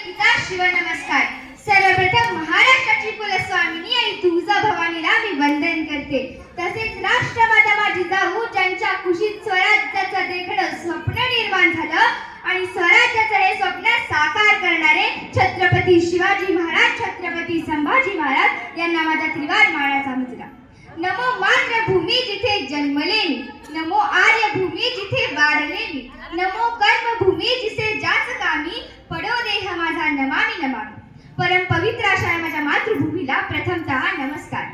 मायेचा शिवनमस्कार. सर्वप्रथम महाराष्ट्राची कुलस्वामिनी आणि तुळजाभवानीला मी वंदन करते. तसेच राष्ट्रमाता माझी जाऊ ज्यांच्या कुशीत स्वराज्याचं देखणं स्वप्न निर्माण झालं आणि स्वराज्याचं हे स्वप्न साकार करणारे छत्रपती शिवाजी महाराज, छत्रपती संभाजी महाराज यांना माझा त्रिवार मानाचा मुजरा. नमो मातृभूमी जिथे जन्मले मी, नमो आर्यभूमी जिथे वाढले मी, नमो कर्मभूमी जिथे जाच कामी पडो देह माझा नमामि नमामि. परम पवित्र अशा माझ्या मातृभूमीला प्रथमतः नमस्कार.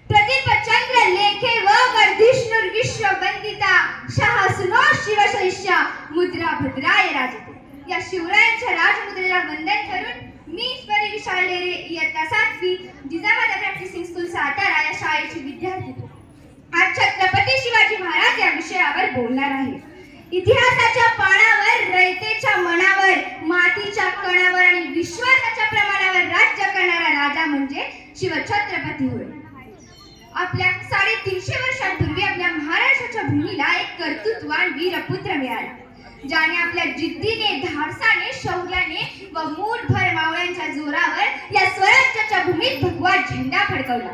प्रदीप चंद्र लेखे व वर्धिष्णुर विश्व वंदिता शाह सुनो शिवशैष्या मुद्रा भद्राय राजते. या शिवरायांच्या राजमुद्रेला वंदन करून मी स्वरी विशालेरे इयत्ता 7वी जिजाबाई प्रॅक्टिसिंग स्कूल सातारा या शाळेची विद्यार्थी. आज छत्रपती शिवाजी महाराज या विषयावर बोलणार आहे. इतिहासाच्या पानावर, रयतेच्या मनावर, मातीच्या कणावर आणि विश्वासाच्या प्रमाणावर राज्य करणारा राजा म्हणजे शिवछत्रपती होय. आपल्या 350 वर्षांपूर्वी आपल्या महाराष्ट्राच्या भूमीला एक कर्तृत्वान वीरपुत्र मिळाला, ज्याने आपल्या जिद्दीने, धाडसाने, शौर्याने व मूठभर मावळ्यांच्या जोरावर या स्वराज्याच्या भूमीत भगवा झेंडा फडकवला.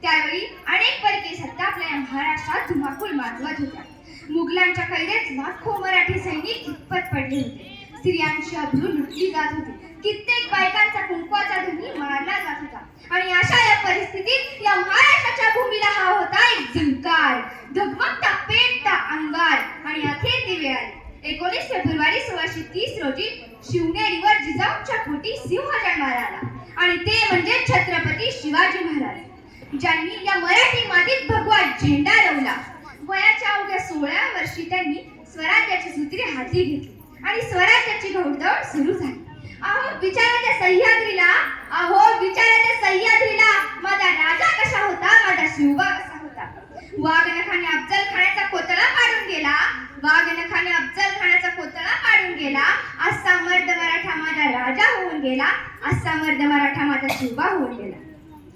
त्यावेळी अनेक परकीय सत्ता आपल्या या महाराष्ट्रात धुमाकूळ माजवत होत्या. मुघलांच्या कैदेत लाखो मराठी सैनिक खितपत पडले होते. स्त्रियांची अब्रू लुटली जात होती. कित्येक बायकांचा कुंकवाचा धनी मारला जात होता. आणि अशा या परिस्थितीत या महाराष्ट्राच्या भूमीला हा होता एक झंकार, धगमगता पेटता अंगार. आणि अखेर ती वेळ आली. 19 फेब्रुवारी 1630 रोजी शिवनेरीवर जिजाऊंच्या पोटी सिंह जन्माला आला. आणि ते म्हणजे छत्रपती शिवाजी महाराज, ज्यांनी या मराठी मातीत भगवा झेंडा रोवला. वयाच्या अवघ्या 16व्या वर्षी त्यांनी स्वराज्याची सूत्रे हाती घेतली आणि स्वराज्याची घोडदौड सुरू झाली. अहो विचाराच्या सह्याद्रीला, माझा राजा कसा होता, माझा शिवबा कसा होता. वाघनखाने अफजल खानाचा कोतळा पाडून गेला. असा मर्द मराठा माझा राजा होऊन गेला. असा मर्द मराठा माझा शिवबा होऊन गेला.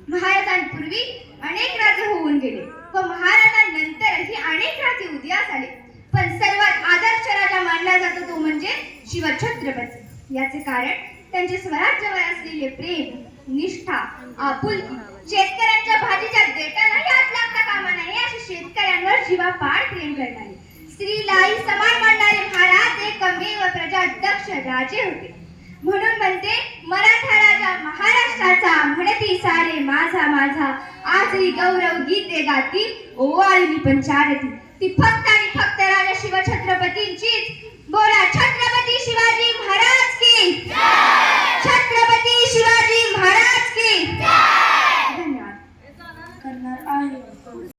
महाराजांपूर्वी अनेक राजे होऊन गेले व महाराजांनंतरही अनेक राजे उदयास आले, पण सर्वात आदर्श राजा मानला जातो तो म्हणजे शिवछत्रपती. याचे कारण त्यांचे स्वराज्यावर असलेले प्रेम, निष्ठा, आपुलकी. शेतकऱ्यांच्या भाजीच्या देठालाही हात लागता कामा नये असे शेतकऱ्यांवर जीवापाड प्रेम करणारे, स्त्रीलाही समान मानणारे महाराज एकमेव प्रजाध्यक्ष राजे होते. म्हणून म्हणते मराठा राजा महाराष्ट्राचा, म्हणती सारे माझा माझा, आजही गौरव गीते गाती ओवाळली पंचारती. ती फक्त आणि फक्त राजा शिवछत्रपतींचीच. बोला छत्रपती शिवाजी महाराज की जय! छत्रपती शिवाजी महाराज की जय! धन्यवाद. करणार आहे.